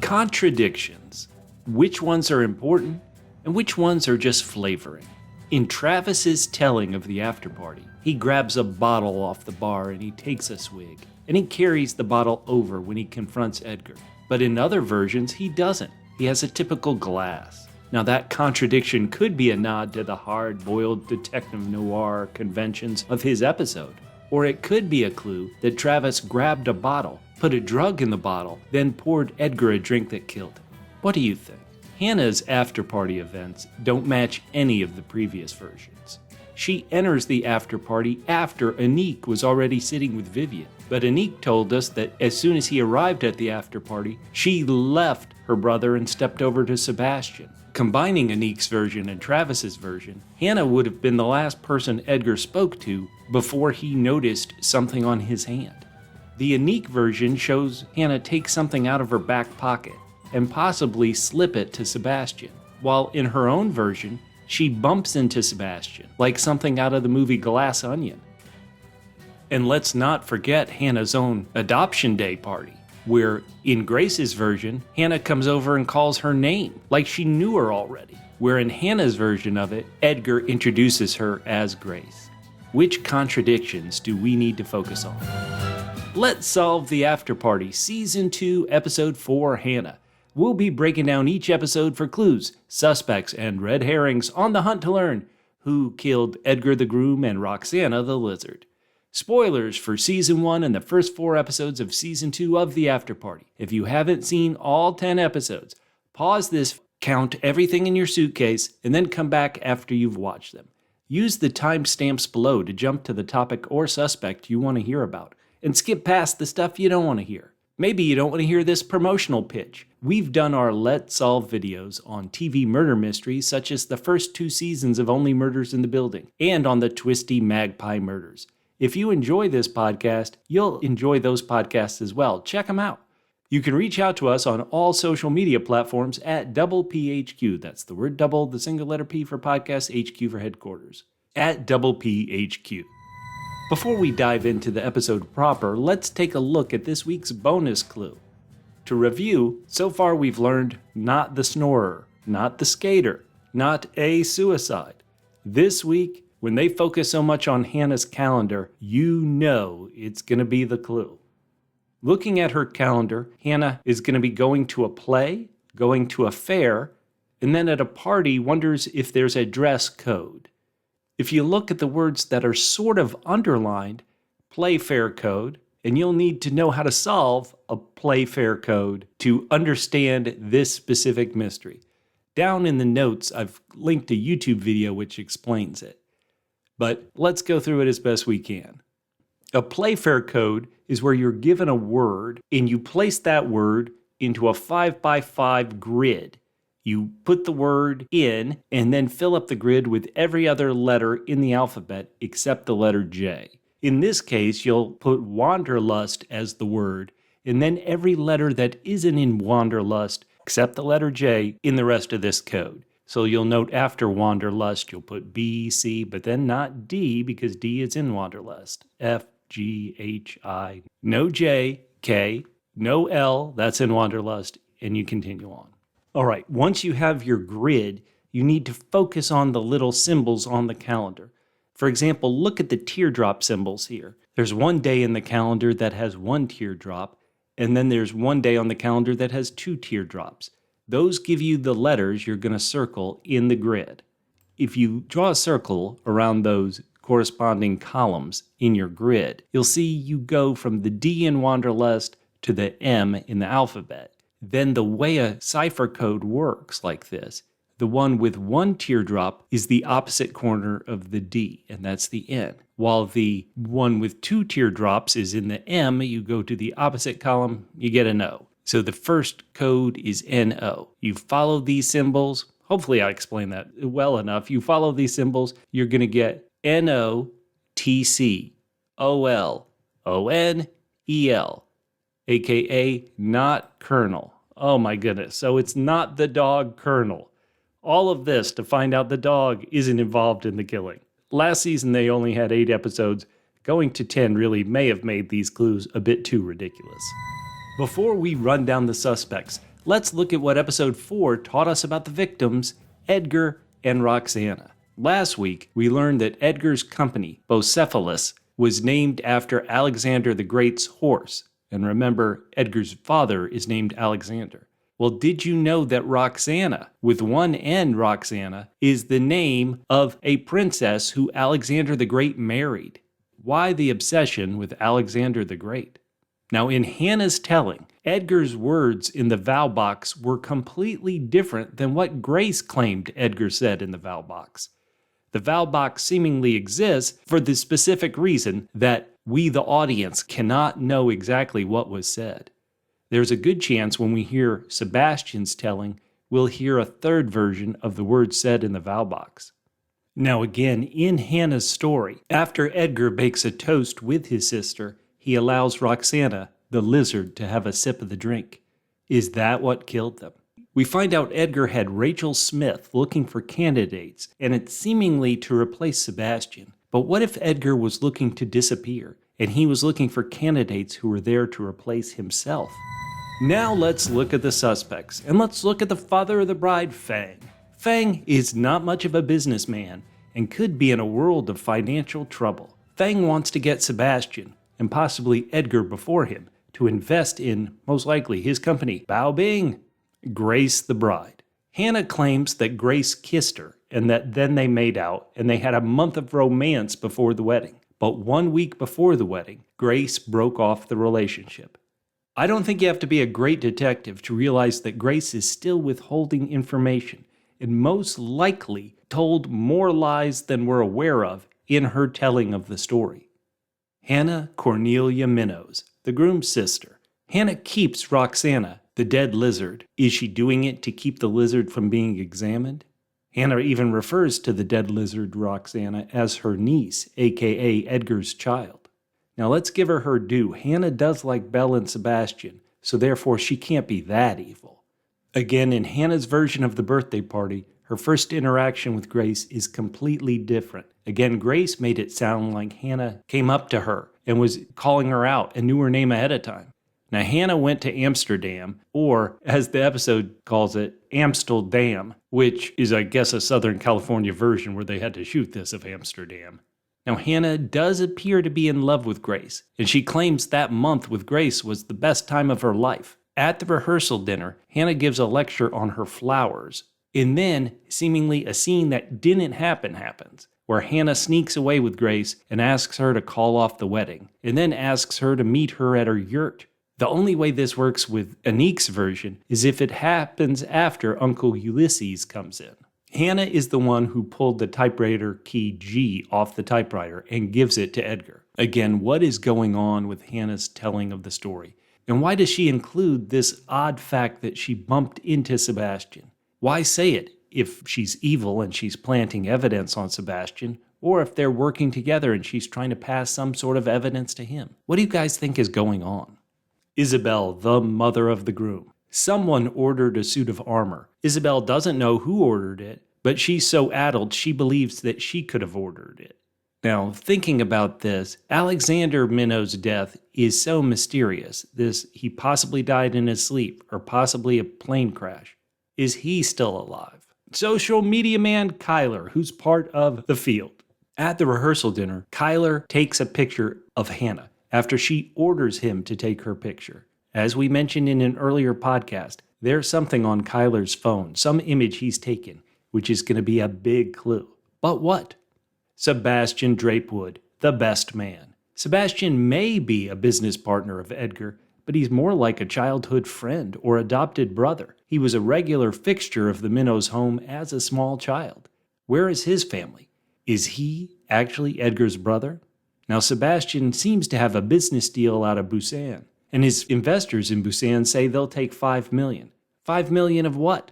Contradictions. Which ones are important and which ones are just flavoring? In Travis's telling of the after party, he grabs a bottle off the bar and he takes a swig, and he carries the bottle over when he confronts Edgar. But in other versions, he doesn't. He has a typical glass. Now that contradiction could be a nod to the hard-boiled detective noir conventions of his episode. Or it could be a clue that Travis grabbed a bottle, put a drug in the bottle, then poured Edgar a drink that killed him. What do you think? Hannah's after-party events don't match any of the previous versions. She enters the after-party after Anik was already sitting with Vivian. But Anik told us that as soon as he arrived at the after-party, she left her brother and stepped over to Sebastian. Combining Anik's version and Travis's version, Hannah would have been the last person Edgar spoke to before he noticed something on his hand. The Anik version shows Hannah take something out of her back pocket and possibly slip it to Sebastian, while in her own version, she bumps into Sebastian, like something out of the movie Glass Onion. And let's not forget Hannah's own adoption day party, where in Grace's version, Hannah comes over and calls her name, like she knew her already, where in Hannah's version of it, Edgar introduces her as Grace. Which contradictions do we need to focus on? Let's Solve the After Party, Season 2, Episode 4, Hannah. We'll be breaking down each episode for clues, suspects, and red herrings on the hunt to learn who killed Edgar the Groom and Roxana the Lizard. Spoilers for Season 1 and the first 4 episodes of Season 2 of The After Party. If you haven't seen all 10 episodes, pause this, count everything in your suitcase, and then come back after you've watched them. Use the timestamps below to jump to the topic or suspect you want to hear about, and skip past the stuff you don't want to hear. Maybe you don't want to hear this promotional pitch. We've done our Let's Solve videos on TV murder mysteries such as the first 2 seasons of Only Murders in the Building, and on the Twisty Magpie Murders. If you enjoy this podcast, you'll enjoy those podcasts as well. Check them out. You can reach out to us on all social media platforms at PHQ. That's the word double, the single letter P for podcast, HQ for headquarters. At PHQ. Before we dive into the episode proper, let's take a look at this week's bonus clue. To review, so far we've learned not the snorer, not the skater, not a suicide. This week, when they focus so much on Hannah's calendar, you know it's going to be the clue. Looking at her calendar, Hannah is going to be going to a play, going to a fair, and then at a party wonders if there's a dress code. If you look at the words that are sort of underlined, play fair code, and you'll need to know how to solve a play fair code to understand this specific mystery. Down in the notes, I've linked a YouTube video which explains it. But let's go through it as best we can. A playfair code is where you're given a word and you place that word into a 5x5 grid. You put the word in and then fill up the grid with every other letter in the alphabet except the letter J. In this case, you'll put wanderlust as the word and then every letter that isn't in wanderlust except the letter J in the rest of this code. So you'll note after wanderlust, you'll put B, C, but then not D because D is in wanderlust. F, G, H, I, no J, K, no L, that's in wanderlust, and you continue on. All right, once you have your grid, you need to focus on the little symbols on the calendar. For example, look at the teardrop symbols here. There's one day in the calendar that has 1 teardrop, and then there's one day on the calendar that has 2 teardrops. Those give you the letters you're going to circle in the grid. If you draw a circle around those corresponding columns in your grid, you'll see you go from the D in wanderlust to the M in the alphabet. Then the way a cipher code works like this, the one with 1 teardrop is the opposite corner of the D, and that's the N. While the one with 2 teardrops is in the M, you go to the opposite column, you get an O. So the first code is NO. You follow these symbols. Hopefully I explained that well enough. You follow these symbols, you're going to get NO, TC, OL, ON, EL, aka not Colonel. Oh my goodness. So it's not the dog Colonel. All of this to find out the dog isn't involved in the killing. Last season they only had 8 episodes. Going to 10 really may have made these clues a bit too ridiculous. Before we run down the suspects, let's look at what episode 4 taught us about the victims, Edgar and Roxana. Last week, we learned that Edgar's company, Bocephalus, was named after Alexander the Great's horse. And remember, Edgar's father is named Alexander. Well, did you know that Roxana, with one N, Roxana, is the name of a princess who Alexander the Great married? Why the obsession with Alexander the Great? Now, in Hannah's telling, Edgar's words in the vow box were completely different than what Grace claimed Edgar said in the vow box. The vow box seemingly exists for the specific reason that we, the audience, cannot know exactly what was said. There's a good chance when we hear Sebastian's telling, we'll hear a third version of the words said in the vow box. Now again, in Hannah's story, after Edgar bakes a toast with his sister, he allows Roxana, the lizard, to have a sip of the drink. Is that what killed them? We find out Edgar had Rachel Smith looking for candidates, and it's seemingly to replace Sebastian. But what if Edgar was looking to disappear, and he was looking for candidates who were there to replace himself? Now let's look at the suspects, and let's look at the father of the bride, FENG. FENG is not much of a businessman, and could be in a world of financial trouble. FENG wants to get Sebastian, and possibly Edgar before him, to invest in, most likely, his company, Bao Bing, Grace the bride. Hannah claims that Grace kissed her, and that then they made out, and they had a month of romance before the wedding. But 1 week before the wedding, Grace broke off the relationship. I don't think you have to be a great detective to realize that Grace is still withholding information, and most likely told more lies than we're aware of in her telling of the story. Hannah Cornelia Minnows, the groom's sister. Hannah keeps Roxana, the dead lizard. Is she doing it to keep the lizard from being examined? Hannah even refers to the dead lizard Roxana as her niece, aka Edgar's child. Now let's give her due. Hannah does like Belle and Sebastian, so therefore she can't be that evil. Again, in Hannah's version of the birthday party, her first interaction with Grace is completely different. Again, Grace made it sound like Hannah came up to her and was calling her out and knew her name ahead of time. Now, Hannah went to Amsterdam, or as the episode calls it, Amsterdam, which is, I guess, a Southern California version where they had to shoot this of Amsterdam. Now, Hannah does appear to be in love with Grace, and she claims that month with Grace was the best time of her life. At the rehearsal dinner, Hannah gives a lecture on her flowers, and then, seemingly a scene that didn't happen happens, where Hannah sneaks away with Grace and asks her to call off the wedding, and then asks her to meet her at her yurt. The only way this works with Anique's version is if it happens after Uncle Ulysses comes in. Hannah is the one who pulled the typewriter key G off the typewriter and gives it to Edgar. Again, what is going on with Hannah's telling of the story? And why does she include this odd fact that she bumped into Sebastian? Why say it if she's evil and she's planting evidence on Sebastian, or if they're working together and she's trying to pass some sort of evidence to him? What do you guys think is going on? ISABEL, the mother of the groom. Someone ordered a suit of armor. ISABEL doesn't know who ordered it, but she's so addled she believes that she could have ordered it. Now, thinking about this, Alexander Minnows' death is so mysterious. He possibly died in his sleep, or possibly a plane crash. Is he still alive? Social media man Kyler, who's part of the field. At the rehearsal dinner, Kyler takes a picture of Hannah after she orders him to take her picture. As we mentioned in an earlier podcast, there's something on Kyler's phone, some image he's taken, which is going to be a big clue. But what? Sebastian Drapewood, the best man. Sebastian may be a business partner of Edgar, but he's more like a childhood friend or adopted brother. He was a regular fixture of the Minnows home as a small child. Where is his family? Is he actually Edgar's brother? Now, Sebastian seems to have a business deal out of Busan, and his investors in Busan say they'll take $5 million. $5 million of what?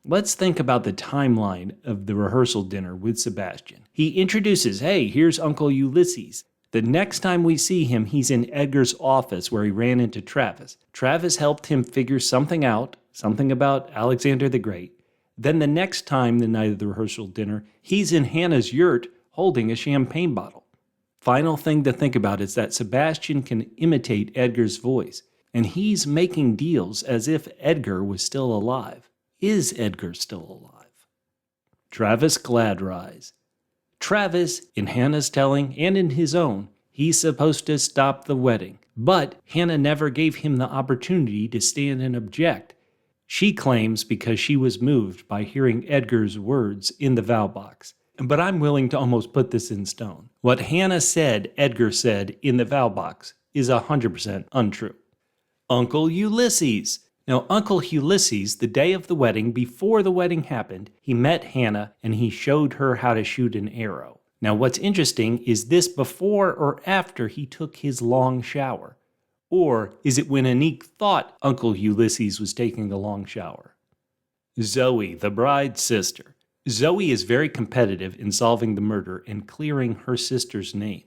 Let's think about the timeline of the rehearsal dinner with Sebastian. He introduces, hey, here's Uncle Ulysses. The next time we see him, he's in Edgar's office where he ran into Travis. Travis helped him figure something out, something about Alexander the Great. Then the next time, the night of the rehearsal dinner, he's in Hannah's yurt holding a champagne bottle. Final thing to think about is that Sebastian can imitate Edgar's voice. And he's making deals as if Edgar was still alive. Is Edgar still alive? Travis Gladrise. Travis, in Hannah's telling and in his own, he's supposed to stop the wedding. But Hannah never gave him the opportunity to stand and object. She claims because she was moved by hearing Edgar's words in the vow box. But I'm willing to almost put this in stone. What Hannah said Edgar said in the vow box is 100% untrue. Uncle Ulysses. Now, Uncle Ulysses, the day of the wedding, before the wedding happened, he met Hannah and he showed her how to shoot an arrow. Now, what's interesting is this before or after he took his long shower? Or is it when Anik thought Uncle Ulysses was taking a long shower? Zoe, the bride's sister. Zoe is very competitive in solving the murder and clearing her sister's name.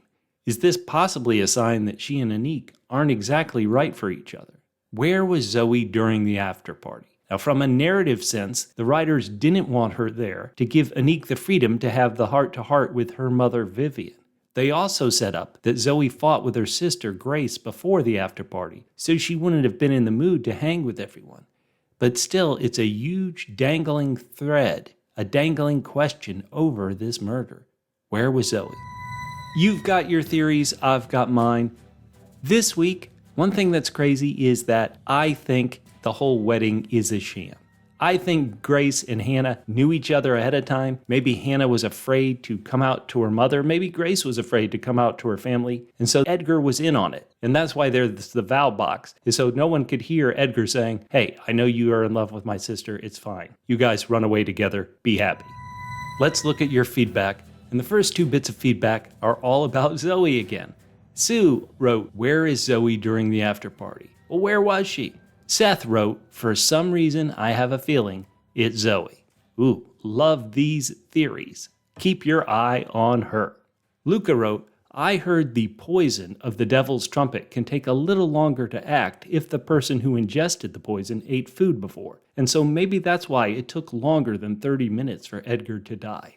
Is this possibly a sign that she and Anik aren't exactly right for each other? Where was Zoe during the after party? Now, from a narrative sense, the writers didn't want her there to give Anik the freedom to have the heart-to-heart with her mother, Vivian. They also set up that Zoe fought with her sister, Grace, before the after party, so she wouldn't have been in the mood to hang with everyone. But still, it's a huge dangling thread, a dangling question over this murder. Where was Zoe? You've got your theories, I've got mine. This week, one thing that's crazy is that I think the whole wedding is a sham. I think Grace and Hannah knew each other ahead of time. Maybe Hannah was afraid to come out to her mother. Maybe Grace was afraid to come out to her family. And so Edgar was in on it. And that's why there's the vow box, is so no one could hear Edgar saying, hey, I know you are in love with my sister. It's fine. You guys run away together. Be happy. Let's look at your feedback. And the first two bits of feedback are all about Zoe again. Sue wrote, where is Zoe during the after party? Well, where was she? Seth wrote, for some reason, I have a feeling it's Zoe. Ooh, love these theories. Keep your eye on her. Luca wrote, I heard the poison of the devil's trumpet can take a little longer to act if the person who ingested the poison ate food before, and so maybe that's why it took longer than 30 minutes for Edgar to die.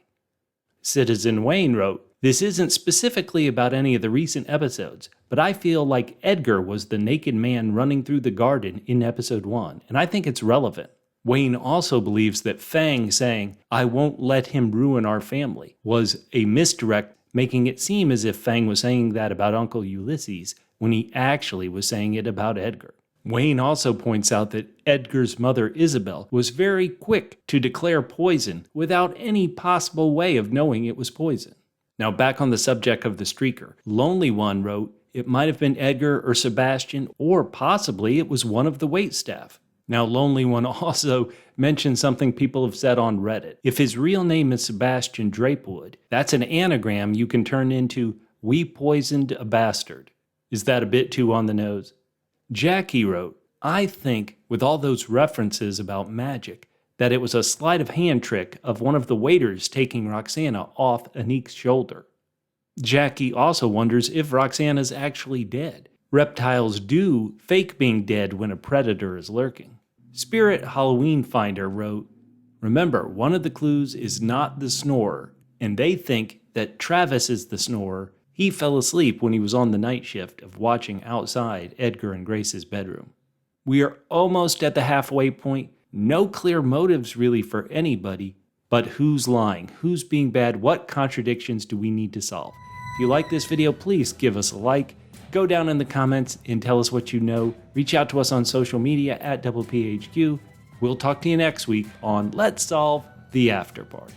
Citizen Wayne wrote, this isn't specifically about any of the recent episodes, but I feel like Edgar was the naked man running through the garden in episode 1, and I think it's relevant. Wayne also believes that FENG saying, I won't let him ruin our family, was a misdirect, making it seem as if FENG was saying that about Uncle Ulysses when he actually was saying it about Edgar. Wayne also points out that Edgar's mother, ISABEL, was very quick to declare poison without any possible way of knowing it was poison. Now back on the subject of the streaker, Lonely One wrote, it might have been Edgar or Sebastian, or possibly it was one of the waitstaff. Now Lonely One also mentioned something people have said on Reddit. If his real name is Sebastian Drapewood, that's an anagram you can turn into, we poisoned a bastard. Is that a bit too on the nose? Jackie wrote, I think, with all those references about magic, that it was a sleight of hand trick of one of the waiters taking Roxana off Anik's shoulder. Jackie also wonders if Roxana's actually dead. Reptiles do fake being dead when a predator is lurking. Spirit Halloween Finder wrote, remember, one of the clues is not the snorer, and they think that Travis is the snorer. He fell asleep when he was on the night shift of watching outside Edgar and Grace's bedroom. We are almost at the halfway point. No clear motives really for anybody, but who's lying? Who's being bad? What contradictions do we need to solve? If you like this video, please give us a like. Go down in the comments and tell us what you know. Reach out to us on social media at PHQ. We'll talk to you next week on Let's Solve the After Party.